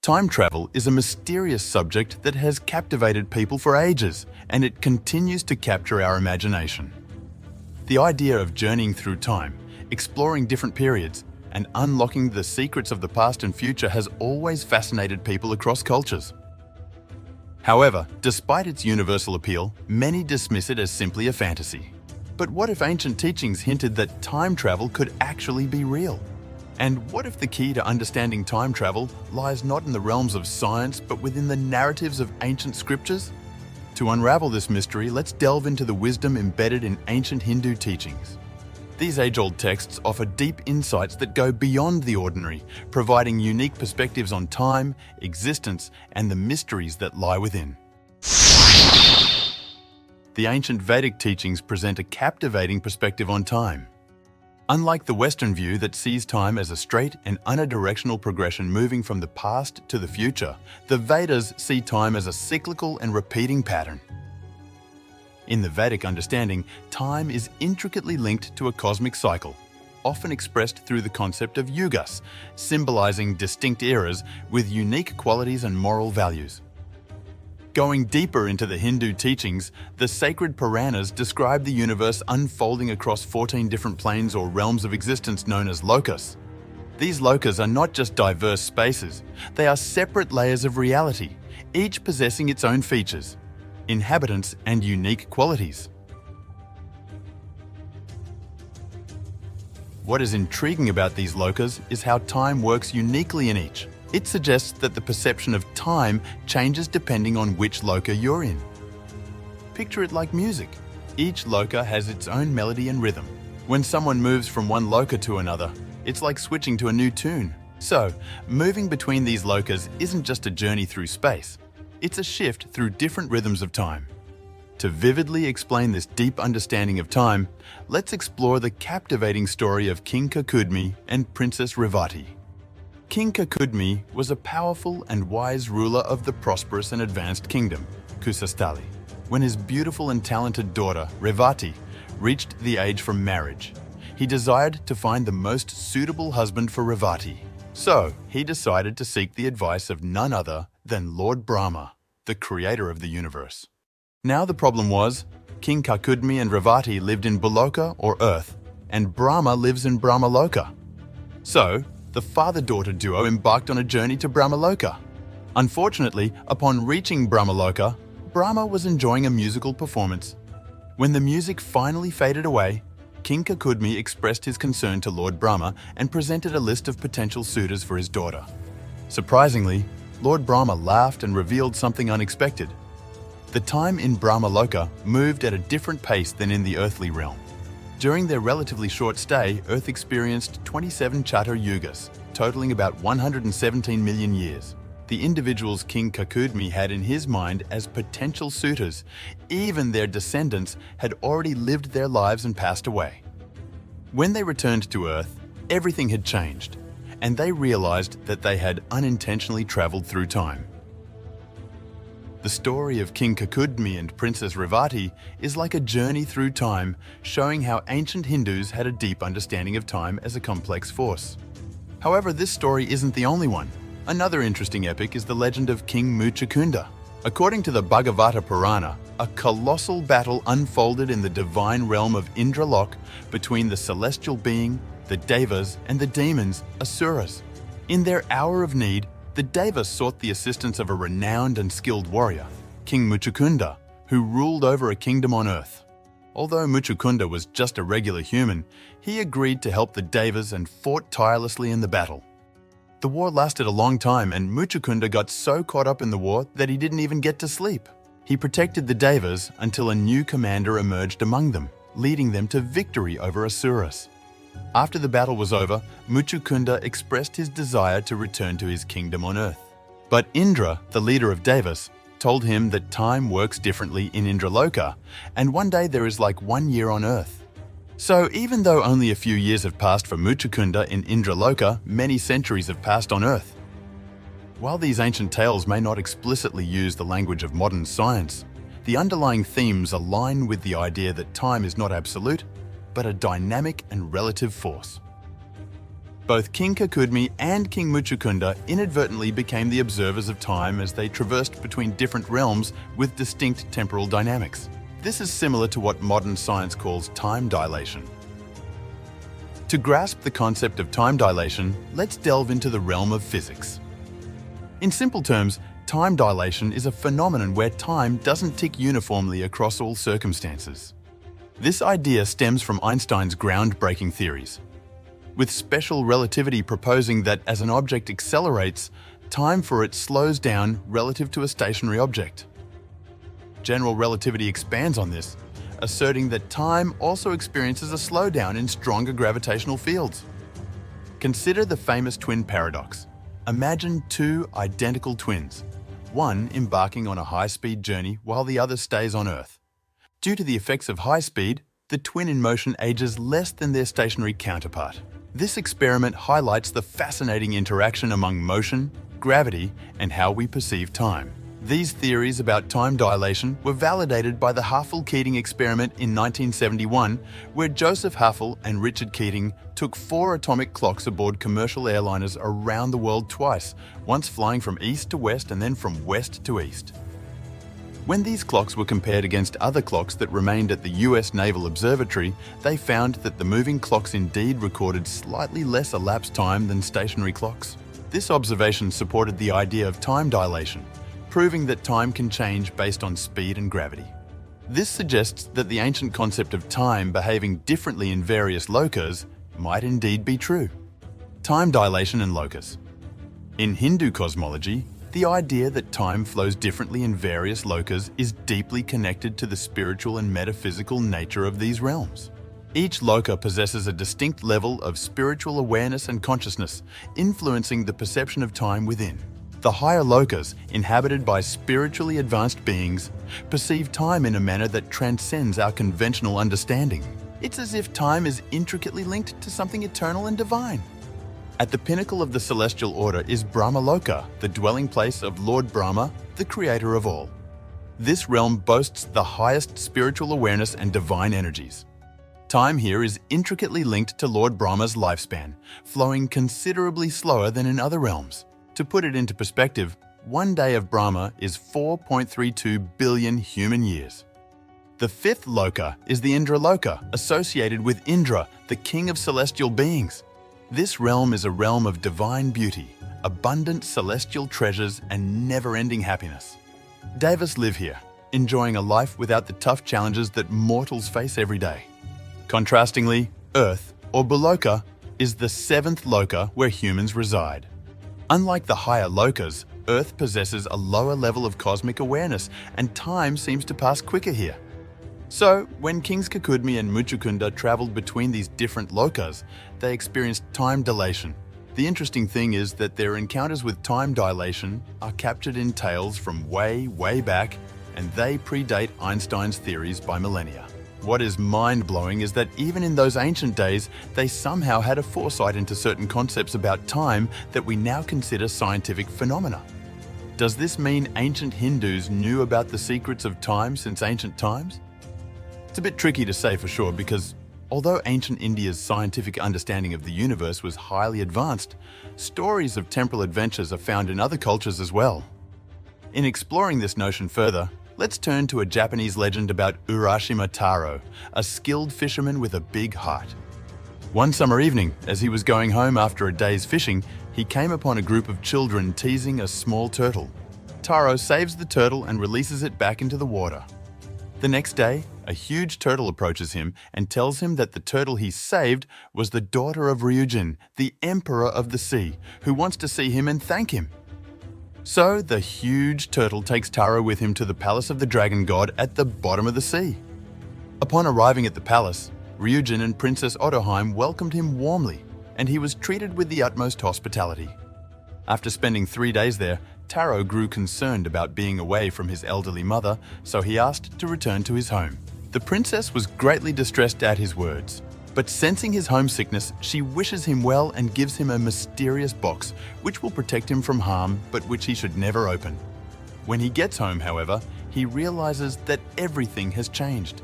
Time travel is a mysterious subject that has captivated people for ages, and it continues to capture our imagination. The idea of journeying through time, exploring different periods, and unlocking the secrets of the past and future has always fascinated people across cultures. However, despite its universal appeal, many dismiss it as simply a fantasy. But what if ancient teachings hinted that time travel could actually be real? And what if the key to understanding time travel lies not in the realms of science, but within the narratives of ancient scriptures? To unravel this mystery, let's delve into the wisdom embedded in ancient Hindu teachings. These age-old texts offer deep insights that go beyond the ordinary, providing unique perspectives on time, existence, and the mysteries that lie within. The ancient Vedic teachings present a captivating perspective on time. Unlike the Western view that sees time as a straight and unidirectional progression moving from the past to the future, the Vedas see time as a cyclical and repeating pattern. In the Vedic understanding, time is intricately linked to a cosmic cycle, often expressed through the concept of yugas, symbolizing distinct eras with unique qualities and moral values. Going deeper into the Hindu teachings, the sacred Puranas describe the universe unfolding across 14 different planes or realms of existence known as Lokas. These Lokas are not just diverse spaces, they are separate layers of reality, each possessing its own features, inhabitants, and unique qualities. What is intriguing about these Lokas is how time works uniquely in each. It suggests that the perception of time changes depending on which Loka you're in. Picture it like music. Each Loka has its own melody and rhythm. When someone moves from one Loka to another, it's like switching to a new tune. So, moving between these Lokas isn't just a journey through space. It's a shift through different rhythms of time. To vividly explain this deep understanding of time, let's explore the captivating story of King Kakudmi and Princess Revati. King Kakudmi was a powerful and wise ruler of the prosperous and advanced kingdom, Kusastali, when his beautiful and talented daughter, Revati, reached the age for marriage. He desired to find the most suitable husband for Revati. So, he decided to seek the advice of none other than Lord Brahma, the creator of the universe. Now the problem was, King Kakudmi and Revati lived in Boloka or Earth, and Brahma lives in Brahmaloka. So, the father-daughter duo embarked on a journey to Brahmaloka. Unfortunately, upon reaching Brahmaloka, Brahma was enjoying a musical performance. When the music finally faded away, King Kakudmi expressed his concern to Lord Brahma and presented a list of potential suitors for his daughter. Surprisingly, Lord Brahma laughed and revealed something unexpected. The time in Brahmaloka moved at a different pace than in the earthly realm. During their relatively short stay, Earth experienced 27 Chatur Yugas, totaling about 117 million years. The individuals King Kakudmi had in his mind as potential suitors, even their descendants had already lived their lives and passed away. When they returned to Earth, everything had changed, and they realized that they had unintentionally traveled through time. The story of King Kakudmi and Princess Revati is like a journey through time, showing how ancient Hindus had a deep understanding of time as a complex force. However, this story isn't the only one. Another interesting epic is the legend of King Muchukunda. According to the Bhagavata Purana, a colossal battle unfolded in the divine realm of Indralok between the celestial being, the Devas, and the demons, Asuras. In their hour of need, the Devas sought the assistance of a renowned and skilled warrior, King Muchukunda, who ruled over a kingdom on earth. Although Muchukunda was just a regular human, he agreed to help the Devas and fought tirelessly in the battle. The war lasted a long time, and Muchukunda got so caught up in the war that he didn't even get to sleep. He protected the Devas until a new commander emerged among them, leading them to victory over Asuras. After the battle was over, Muchukunda expressed his desire to return to his kingdom on earth. But Indra, the leader of Devas, told him that time works differently in Indraloka, and one day there is like 1 year on earth. So even though only a few years have passed for Muchukunda in Indraloka, many centuries have passed on earth. While these ancient tales may not explicitly use the language of modern science, the underlying themes align with the idea that time is not absolute, but a dynamic and relative force. Both King Kakudmi and King Muchukunda inadvertently became the observers of time as they traversed between different realms with distinct temporal dynamics. This is similar to what modern science calls time dilation. To grasp the concept of time dilation, let's delve into the realm of physics. In simple terms, time dilation is a phenomenon where time doesn't tick uniformly across all circumstances. This idea stems from Einstein's groundbreaking theories, with special relativity proposing that as an object accelerates, time for it slows down relative to a stationary object. General relativity expands on this, asserting that time also experiences a slowdown in stronger gravitational fields. Consider the famous twin paradox. Imagine two identical twins, one embarking on a high-speed journey while the other stays on Earth. Due to the effects of high speed, the twin in motion ages less than their stationary counterpart. This experiment highlights the fascinating interaction among motion, gravity, and how we perceive time. These theories about time dilation were validated by the Haffel-Keating experiment in 1971, where Joseph Haffel and Richard Keating took 4 atomic clocks aboard commercial airliners around the world twice, once flying from east to west and then from west to east. When these clocks were compared against other clocks that remained at the US Naval Observatory, they found that the moving clocks indeed recorded slightly less elapsed time than stationary clocks. This observation supported the idea of time dilation, proving that time can change based on speed and gravity. This suggests that the ancient concept of time behaving differently in various lokas might indeed be true. Time dilation and lokas. In Hindu cosmology, the idea that time flows differently in various lokas is deeply connected to the spiritual and metaphysical nature of these realms. Each loka possesses a distinct level of spiritual awareness and consciousness, influencing the perception of time within. The higher lokas, inhabited by spiritually advanced beings, perceive time in a manner that transcends our conventional understanding. It's as if time is intricately linked to something eternal and divine. At the pinnacle of the celestial order is Brahmaloka, the dwelling place of Lord Brahma, the creator of all. This realm boasts the highest spiritual awareness and divine energies. Time here is intricately linked to Lord Brahma's lifespan, flowing considerably slower than in other realms. To put it into perspective, one day of Brahma is 4.32 billion human years. The 5th loka is the Indraloka, associated with Indra, the king of celestial beings. This realm is a realm of divine beauty, abundant celestial treasures, and never-ending happiness. Devas live here, enjoying a life without the tough challenges that mortals face every day. Contrastingly, Earth, or Buloka, is the 7th loka where humans reside. Unlike the higher lokas, Earth possesses a lower level of cosmic awareness, and time seems to pass quicker here. So, when Kings Kakudmi and Muchukunda traveled between these different lokas, they experienced time dilation. The interesting thing is that their encounters with time dilation are captured in tales from way, way back, and they predate Einstein's theories by millennia. What is mind-blowing is that even in those ancient days, they somehow had a foresight into certain concepts about time that we now consider scientific phenomena. Does this mean ancient Hindus knew about the secrets of time since ancient times? It's a bit tricky to say for sure because although ancient India's scientific understanding of the universe was highly advanced, stories of temporal adventures are found in other cultures as well. In exploring this notion further, let's turn to a Japanese legend about Urashima Taro, a skilled fisherman with a big heart. One summer evening, as he was going home after a day's fishing, he came upon a group of children teasing a small turtle. Taro saves the turtle and releases it back into the water. The next day, a huge turtle approaches him and tells him that the turtle he saved was the daughter of Ryujin, the emperor of the sea, who wants to see him and thank him. So the huge turtle takes Taro with him to the palace of the dragon god at the bottom of the sea. Upon arriving at the palace, Ryujin and Princess Otoheim welcomed him warmly, and he was treated with the utmost hospitality. After spending 3 days there, Taro grew concerned about being away from his elderly mother, so he asked to return to his home. The princess was greatly distressed at his words, but sensing his homesickness, she wishes him well and gives him a mysterious box which will protect him from harm but which he should never open. When he gets home, however, he realizes that everything has changed.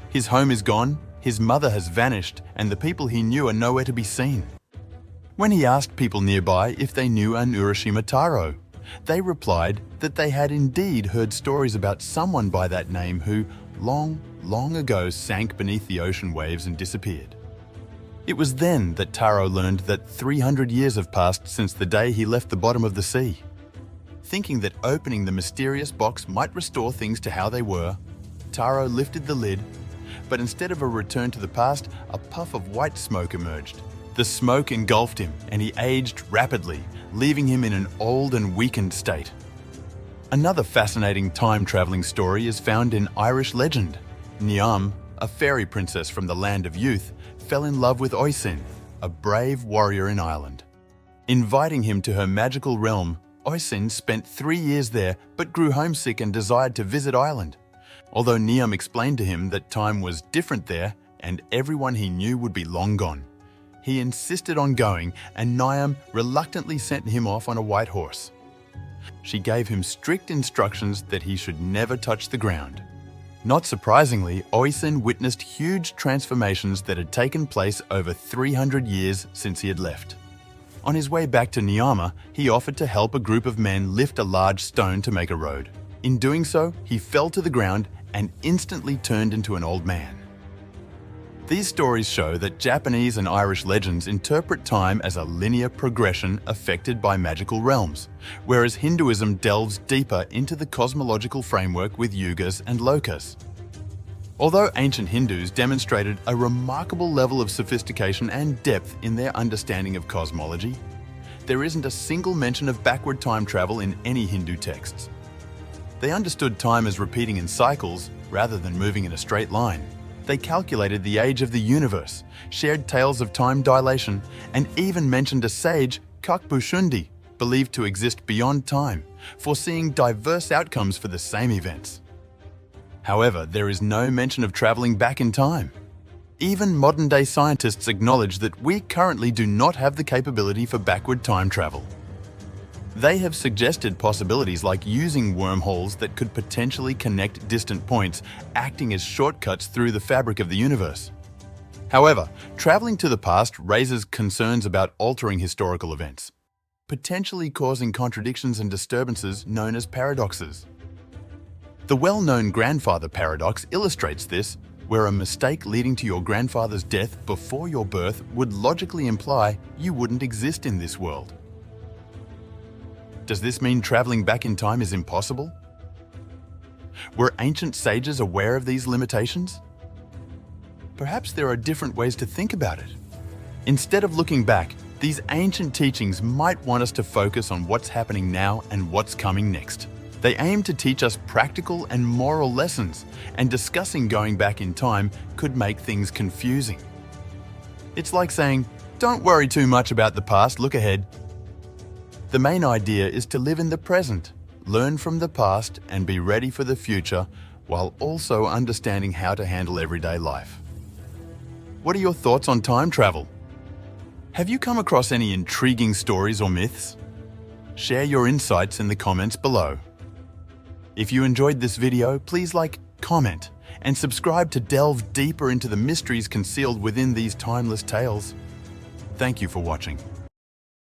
His home is gone, his mother has vanished, and the people he knew are nowhere to be seen. When he asked people nearby if they knew an Urashima Taro, they replied that they had indeed heard stories about someone by that name who, long, long ago, sank beneath the ocean waves and disappeared. It was then that Taro learned that 300 years have passed since the day he left the bottom of the sea. Thinking that opening the mysterious box might restore things to how they were, Taro lifted the lid, but instead of a return to the past, a puff of white smoke emerged. The smoke engulfed him, and he aged rapidly, leaving him in an old and weakened state. Another fascinating time-traveling story is found in Irish legend. Niam, a fairy princess from the land of youth, fell in love with Oisin, a brave warrior in Ireland. Inviting him to her magical realm, Oisin spent 3 years there but grew homesick and desired to visit Ireland. Although Niam explained to him that time was different there and everyone he knew would be long gone. He insisted on going, and Niam reluctantly sent him off on a white horse. She gave him strict instructions that he should never touch the ground. Not surprisingly, Oisin witnessed huge transformations that had taken place over 300 years since he had left. On his way back to Niama, he offered to help a group of men lift a large stone to make a road. In doing so, he fell to the ground and instantly turned into an old man. These stories show that Japanese and Irish legends interpret time as a linear progression affected by magical realms, whereas Hinduism delves deeper into the cosmological framework with yugas and lokas. Although ancient Hindus demonstrated a remarkable level of sophistication and depth in their understanding of cosmology, there isn't a single mention of backward time travel in any Hindu texts. They understood time as repeating in cycles rather than moving in a straight line. They calculated the age of the universe, shared tales of time dilation, and even mentioned a sage, Kakbushundi, believed to exist beyond time, foreseeing diverse outcomes for the same events. However, there is no mention of traveling back in time. Even modern-day scientists acknowledge that we currently do not have the capability for backward time travel. They have suggested possibilities like using wormholes that could potentially connect distant points, acting as shortcuts through the fabric of the universe. However, traveling to the past raises concerns about altering historical events, potentially causing contradictions and disturbances known as paradoxes. The well-known grandfather paradox illustrates this, where a mistake leading to your grandfather's death before your birth would logically imply you wouldn't exist in this world. Does this mean traveling back in time is impossible? Were ancient sages aware of these limitations? Perhaps there are different ways to think about it. Instead of looking back, these ancient teachings might want us to focus on what's happening now and what's coming next. They aim to teach us practical and moral lessons, and discussing going back in time could make things confusing. It's like saying, don't worry too much about the past, look ahead. The main idea is to live in the present, learn from the past, and be ready for the future, while also understanding how to handle everyday life. What are your thoughts on time travel? Have you come across any intriguing stories or myths? Share your insights in the comments below. If you enjoyed this video, please like, comment, and subscribe to delve deeper into the mysteries concealed within these timeless tales. Thank you for watching.